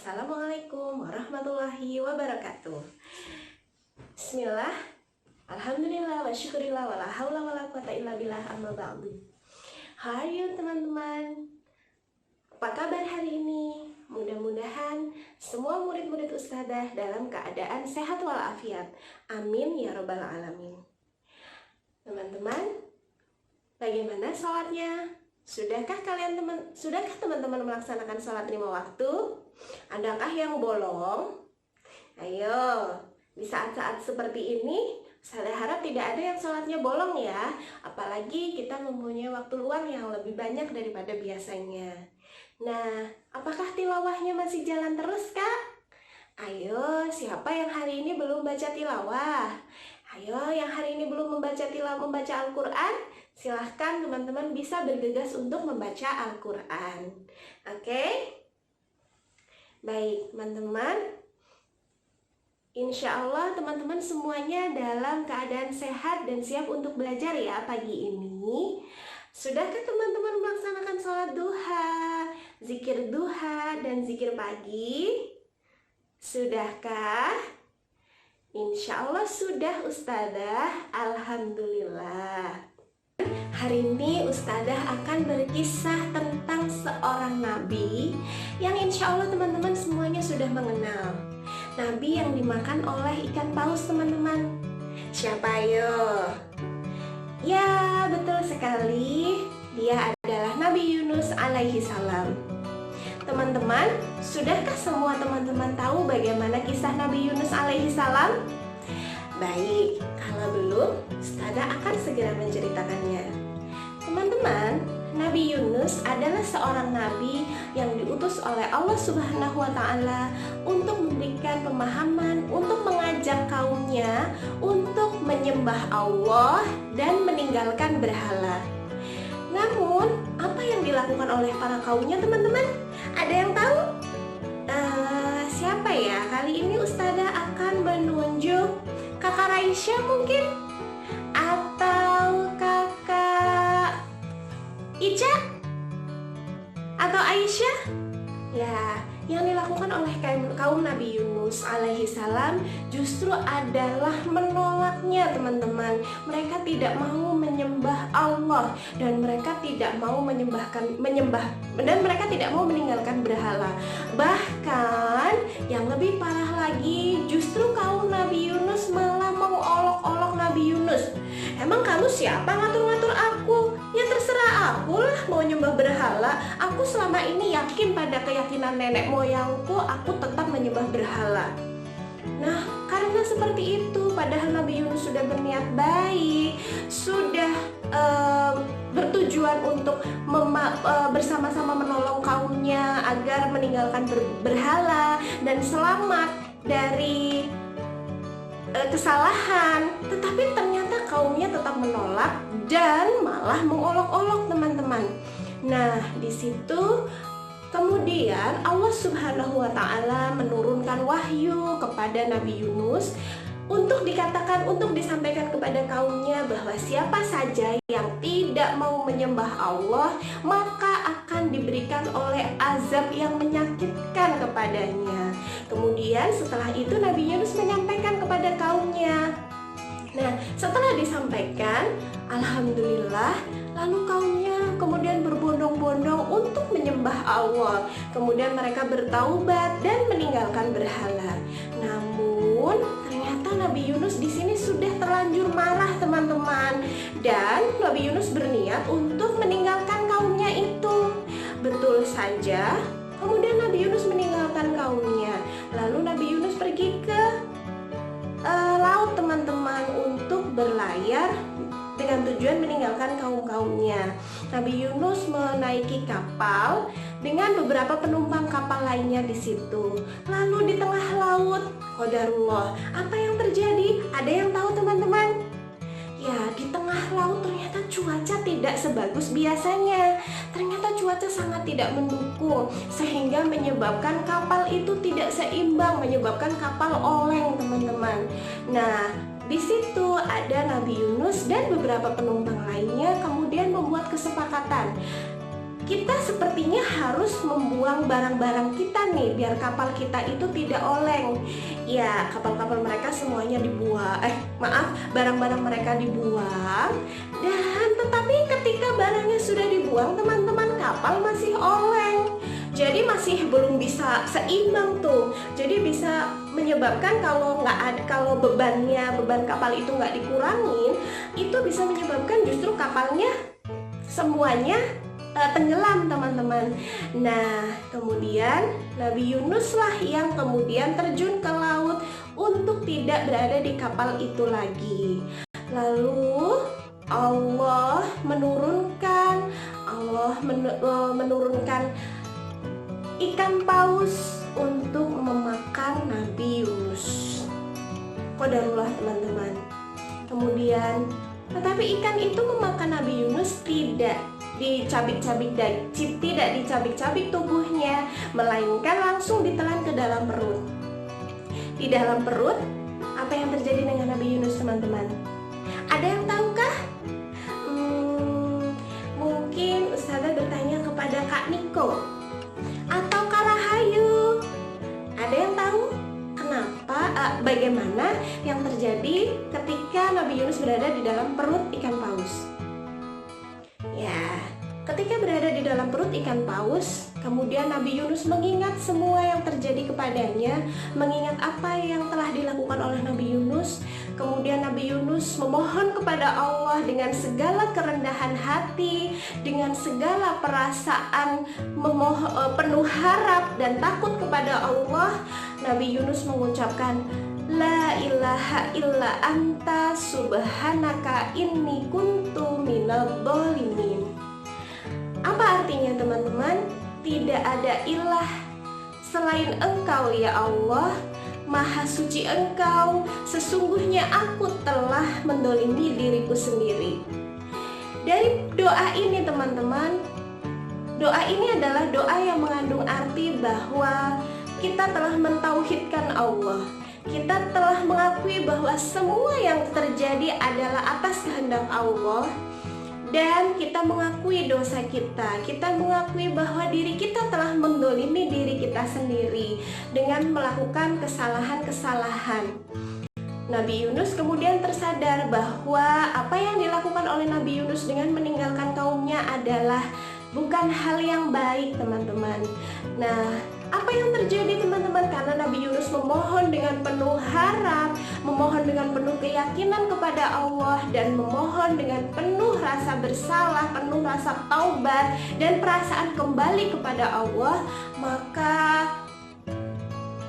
Assalamualaikum warahmatullahi wabarakatuh. Bismillah, alhamdulillah, wa syukurillah, wa la hawla wa la quwata illa billah, amma ba'du. How are you teman-teman? Apa kabar hari ini? Mudah-mudahan semua murid-murid ustadzah dalam keadaan sehat walafiat. Amin ya rabbal alamin. Teman-teman, bagaimana sholatnya? Sudahkah teman-teman melaksanakan sholat 5 waktu? Adakah yang bolong? Ayo, di saat-saat seperti ini, saya harap tidak ada yang sholatnya bolong ya. Apalagi kita mempunyai waktu luang yang lebih banyak daripada biasanya. Nah, apakah tilawahnya masih jalan terus, Kak? Ayo, siapa yang hari ini belum baca tilawah? Ayo, yang hari ini belum membaca Al-Quran, silahkan teman-teman bisa bergegas untuk membaca Al-Quran. Oke? Baik, teman-teman. Insya Allah teman-teman semuanya dalam keadaan sehat dan siap untuk belajar ya pagi ini. Sudahkah teman-teman melaksanakan sholat duha, zikir duha, dan zikir pagi? Sudahkah? Insya Allah sudah ustadzah, alhamdulillah. Hari ini ustadzah akan berkisah tentang seorang nabi yang insya Allah teman-teman semuanya sudah mengenal. Nabi yang dimakan oleh ikan paus teman-teman. Siapa yo? Ya, betul sekali. Dia adalah Nabi Yunus alaihi salam. Teman-teman, sudahkah semua teman-teman tahu bagaimana kisah Nabi Yunus alaihi salam? Baik, kalau belum, ustadzah akan segera menceritakannya. Teman-teman, Nabi Yunus adalah seorang nabi yang diutus oleh Allah Subhanahu wa Ta'ala untuk memberikan pemahaman, untuk mengajak kaumnya untuk menyembah Allah dan meninggalkan berhala. Namun, apa yang dilakukan oleh para kaumnya, teman-teman? Ada yang tahu? Siapa ya? Kali ini ustadzah akan menunjuk Kakak Raisya mungkin? Atau Kakak Ica? Atau Aisyah? Ya, yang dilakukan oleh kaum Nabi Yunus alaihi salam justru adalah menolaknya teman-teman. Mereka tidak mau menyembah Allah dan mereka tidak mau dan mereka tidak mau meninggalkan berhala. Bahkan yang lebih parah lagi, justru kaum Nabi Yunus malah mengolok-olok Nabi Yunus. Emang kamu siapa ngatur-ngatur aku? Ya terserah aku lah mau nyembah berhala. Aku selama ini yakin pada keyakinan nenek moyangku, aku tetap menyembah berhala. Nah, karena seperti itu, padahal Nabi Yunus sudah berniat baik, sudah bertujuan untuk bersama-sama menolong kaumnya agar meninggalkan berhala dan selamat dari kesalahan, tetapi ternyata kaumnya tetap menolak dan malah mengolok-olok teman-teman. Nah, di situ kemudian Allah Subhanahu wa Ta'ala menurunkan wahyu kepada Nabi Yunus untuk disampaikan kepada kaumnya bahwa siapa saja yang tidak mau menyembah Allah maka akan diberikan oleh azab yang menyakitkan kepadanya. Kemudian setelah itu Nabi Yunus menyampaikan kepada kaumnya. Nah, setelah disampaikan, alhamdulillah, lalu kaumnya kemudian berbondong-bondong untuk menyembah Allah. Kemudian mereka bertaubat dan meninggalkan berhala. Namun, ternyata Nabi Yunus di sini sudah terlanjur marah, teman-teman. Dan Nabi Yunus berniat untuk meninggalkan kaumnya itu. Betul saja, kemudian Nabi Yunus meninggalkan kaumnya. Lalu Nabi Yunus pergi ke laut, teman-teman, untuk berlayar dengan tujuan meninggalkan kaum-kaumnya. Nabi Yunus menaiki kapal dengan beberapa penumpang kapal lainnya di situ. Lalu di tengah laut, qadarullah, apa yang terjadi? Ada yang tahu, teman-teman? Ya, di tengah laut ternyata cuaca tidak sebagus biasanya. Ternyata cuaca sangat tidak mendukung sehingga menyebabkan kapal itu tidak seimbang, menyebabkan kapal oleng, teman-teman. Nah, di situ ada Nabi Yunus dan beberapa penumpang lainnya kemudian membuat kesepakatan. Kita sepertinya harus membuat membuang barang-barang kita nih, biar kapal kita itu tidak oleng. Ya, kapal-kapal mereka semuanya dibuang, barang-barang mereka dibuang. Dan tetapi ketika barangnya sudah dibuang, teman-teman, kapal masih oleng. Jadi masih belum bisa seimbang tuh. Jadi bisa menyebabkan kalau beban kapal itu nggak dikurangin, itu bisa menyebabkan justru kapalnya semuanya tenggelam, teman-teman. Nah, kemudian Nabi Yunus lah yang kemudian terjun ke laut untuk tidak berada di kapal itu lagi. Lalu Allah menurunkan ikan paus untuk memakan Nabi Yunus. Qadarullah, teman-teman. Kemudian, tetapi ikan itu memakan Nabi Yunus tidak dicabik-cabik tubuhnya, melainkan langsung ditelan ke dalam perut. Di dalam perut, apa yang terjadi dengan Nabi Yunus, teman-teman? Ada yang tahukah? Mungkin Ustazah bertanya kepada Kak Niko atau Kak Rahayu. Ada yang tahu bagaimana yang terjadi ketika Nabi Yunus berada di dalam perut ikan paus? Ya, ketika berada di dalam perut ikan paus, kemudian Nabi Yunus mengingat semua yang terjadi kepadanya, mengingat apa yang telah dilakukan oleh Nabi Yunus. Kemudian Nabi Yunus memohon kepada Allah dengan segala kerendahan hati, dengan segala perasaan penuh harap dan takut kepada Allah. Nabi Yunus mengucapkan, La ilaha illa anta subhanaka inni kuntu minadh dhalimin. Apa artinya, teman-teman? Tidak ada ilah selain Engkau ya Allah, Maha suci Engkau, sesungguhnya aku telah mendolimi diriku sendiri. Dari doa ini, teman-teman, doa ini adalah doa yang mengandung arti bahwa kita telah mentauhidkan Allah. Kita telah mengakui bahwa semua yang terjadi adalah atas kehendak Allah. Dan kita mengakui dosa kita. Kita mengakui bahwa diri kita telah mendolimi diri kita sendiri dengan melakukan kesalahan-kesalahan. Nabi Yunus kemudian tersadar bahwa apa yang dilakukan oleh Nabi Yunus dengan meninggalkan kaumnya adalah bukan hal yang baik, teman-teman. Nah, apa yang terjadi, teman-teman? Karena Nabi Yunus memohon dengan penuh harap, memohon dengan penuh keyakinan kepada Allah, dan memohon dengan penuh rasa bersalah, penuh rasa taubat, dan perasaan kembali kepada Allah. Maka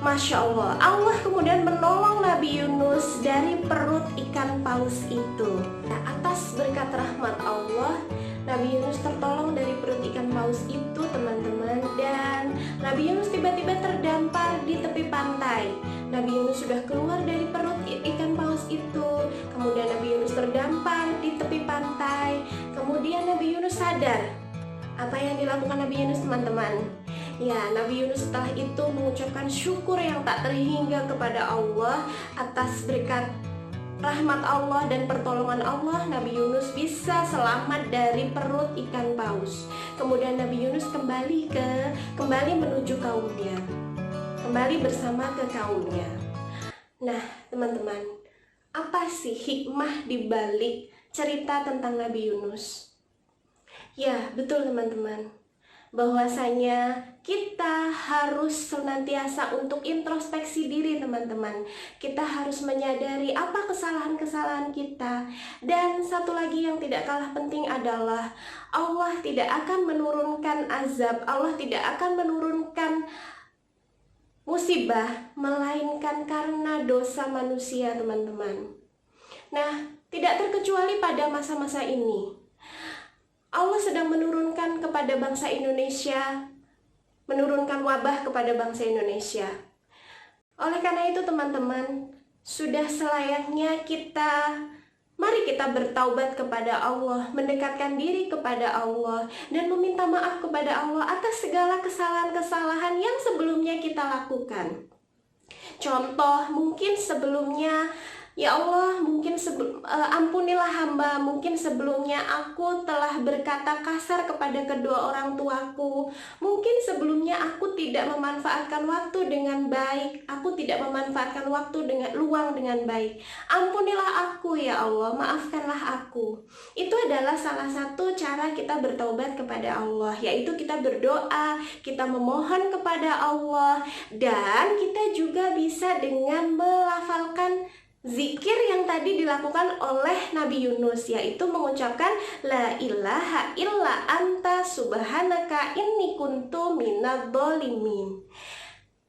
Masya Allah, Allah kemudian menolong Nabi Yunus dari perut ikan paus itu. Nah, atas berkat rahmat Allah, Nabi Yunus tertolong dari perut ikan paus itu, teman-teman. Dan Nabi Yunus tiba-tiba terdampar di tepi pantai. Nabi Yunus sudah keluar dari perut ikan paus itu. Kemudian Nabi Yunus terdampar di tepi pantai. Kemudian Nabi Yunus sadar. Apa yang dilakukan Nabi Yunus, teman-teman? Ya, Nabi Yunus setelah itu mengucapkan syukur yang tak terhingga kepada Allah atas berkat rahmat Allah dan pertolongan Allah. Nabi Yunus bisa selamat dari perut ikan paus. Kemudian Nabi Yunus kembali menuju kaumnya, kembali bersama ke kaumnya. Nah, teman-teman, apa sih hikmah di balik cerita tentang Nabi Yunus? Ya, betul, teman-teman, bahwasanya kita harus senantiasa untuk introspeksi diri, teman-teman. Kita harus menyadari apa kesalahan-kesalahan kita. Dan satu lagi yang tidak kalah penting adalah Allah tidak akan menurunkan azab, Allah tidak akan menurunkan musibah melainkan karena dosa manusia, teman-teman. Nah, tidak terkecuali pada masa-masa ini. Allah sedang menurunkan kepada bangsa Indonesia, menurunkan wabah kepada bangsa Indonesia. Oleh karena itu, teman-teman, sudah selayaknya mari kita bertaubat kepada Allah, mendekatkan diri kepada Allah, dan meminta maaf kepada Allah atas segala kesalahan-kesalahan yang sebelumnya kita lakukan. Contoh, mungkin sebelumnya Ya Allah, mungkin ampunilah hamba, mungkin sebelumnya aku telah berkata kasar kepada kedua orang tuaku. Mungkin sebelumnya aku tidak memanfaatkan waktu dengan baik, aku tidak memanfaatkan waktu dengan luang dengan baik. Ampunilah aku ya Allah, maafkanlah aku. Itu adalah salah satu cara kita bertaubat kepada Allah, yaitu kita berdoa, kita memohon kepada Allah, dan kita juga bisa dengan melafalkan zikir yang tadi dilakukan oleh Nabi Yunus, yaitu mengucapkan la ilaha illa anta subhanaka inni kuntu minadz-dzalimin.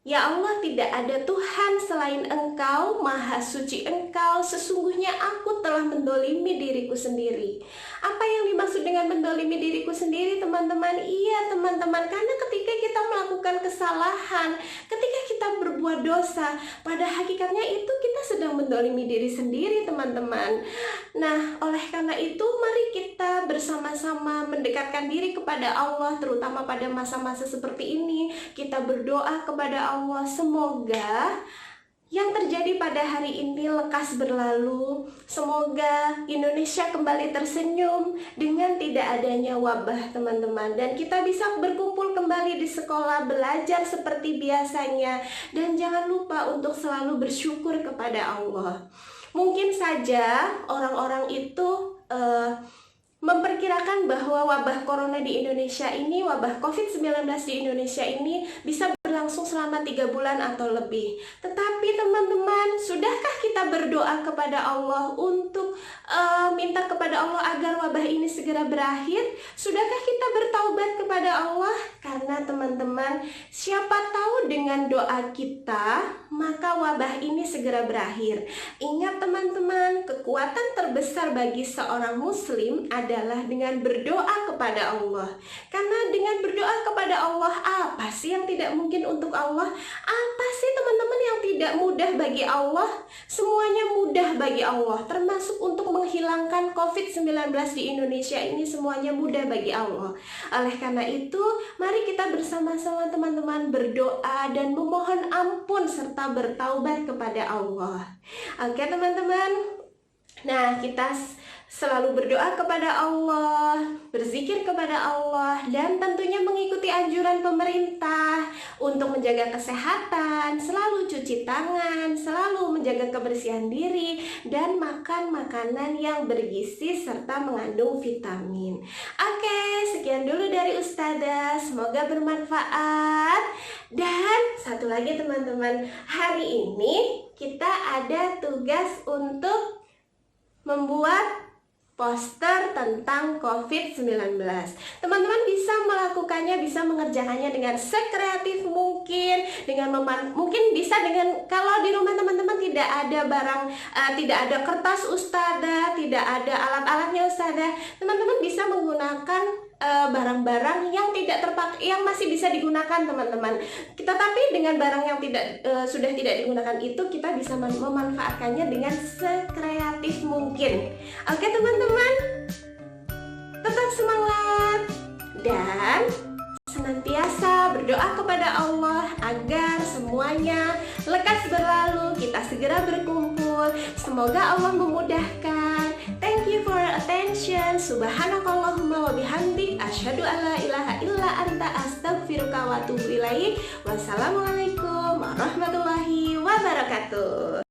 Ya Allah, tidak ada Tuhan selain Engkau, Maha Suci Engkau, sesungguhnya aku telah mendolimi diriku sendiri. Apa yang dimaksud dengan mendolimi diriku sendiri, teman-teman? Iya, teman-teman, karena ketika kita melakukan kesalahan, ketika kita berbuat dosa, pada hakikatnya itu kita sedang mendolimi diri sendiri, teman-teman. Nah, oleh karena itu, mari kita bersama-sama mendekatkan diri kepada Allah, terutama pada masa-masa seperti ini. Kita berdoa kepada Allah, semoga yang terjadi pada hari ini lekas berlalu. Semoga Indonesia kembali tersenyum dengan tidak adanya wabah, teman-teman. Dan kita bisa berkumpul kembali di sekolah, belajar seperti biasanya. Dan jangan lupa untuk selalu bersyukur kepada Allah. Mungkin saja orang-orang itu memperkirakan bahwa wabah corona di Indonesia ini, wabah COVID-19 di Indonesia ini bisa berlangsung selama 3 bulan atau lebih. Tetapi teman-teman, sudahkah kita berdoa kepada Allah untuk minta kepada Allah agar wabah ini segera berakhir? Sudahkah kita bertaubat kepada Allah? Karena teman-teman, siapa tahu dengan doa kita, maka wabah ini segera berakhir. Ingat teman-teman, kekuatan terbesar bagi seorang muslim adalah dengan berdoa kepada Allah. Karena dengan berdoa kepada Allah, apa sih yang tidak mungkin untuk Allah? Apa sih teman-teman yang tidak mudah bagi Allah? Semuanya mudah bagi Allah, termasuk untuk menghilangkan COVID-19 di Indonesia ini, semuanya mudah bagi Allah. Oleh karena itu, mari kita bersama-sama teman-teman berdoa dan memohon ampun serta bertaubat kepada Allah. Oke teman-teman. Nah, kita selalu berdoa kepada Allah, berzikir kepada Allah, dan tentunya mengikuti anjuran pemerintah untuk menjaga kesehatan, selalu cuci tangan, selalu menjaga kebersihan diri, dan makan makanan yang bergizi serta mengandung vitamin. Oke, sekian dulu dari Ustazah, semoga bermanfaat. Dan satu lagi teman-teman, hari ini kita ada tugas untuk membuat poster tentang COVID-19. Teman-teman bisa melakukannya, bisa mengerjakannya dengan sekreatif mungkin, mungkin bisa dengan, kalau di rumah teman-teman tidak ada barang, tidak ada kertas Ustazah, tidak ada alat-alatnya Ustazah, teman-teman bisa menggunakan barang-barang yang tidak terpakai, yang masih bisa digunakan teman-teman. Tetapi dengan barang yang sudah tidak digunakan itu, kita bisa memanfaatkannya dengan sekreatif mungkin. Oke teman-teman, tetap semangat dan senantiasa berdoa kepada Allah agar semuanya lekas berlalu, kita segera berkumpul. Semoga Allah memudahkan. Thank you for your attention. Subhanakallahumma wa bihamdik, asyhadu an la ilaha illa anta, astaghfiruka wa atubu ilaik. Wassalamualaikum warahmatullahi wabarakatuh.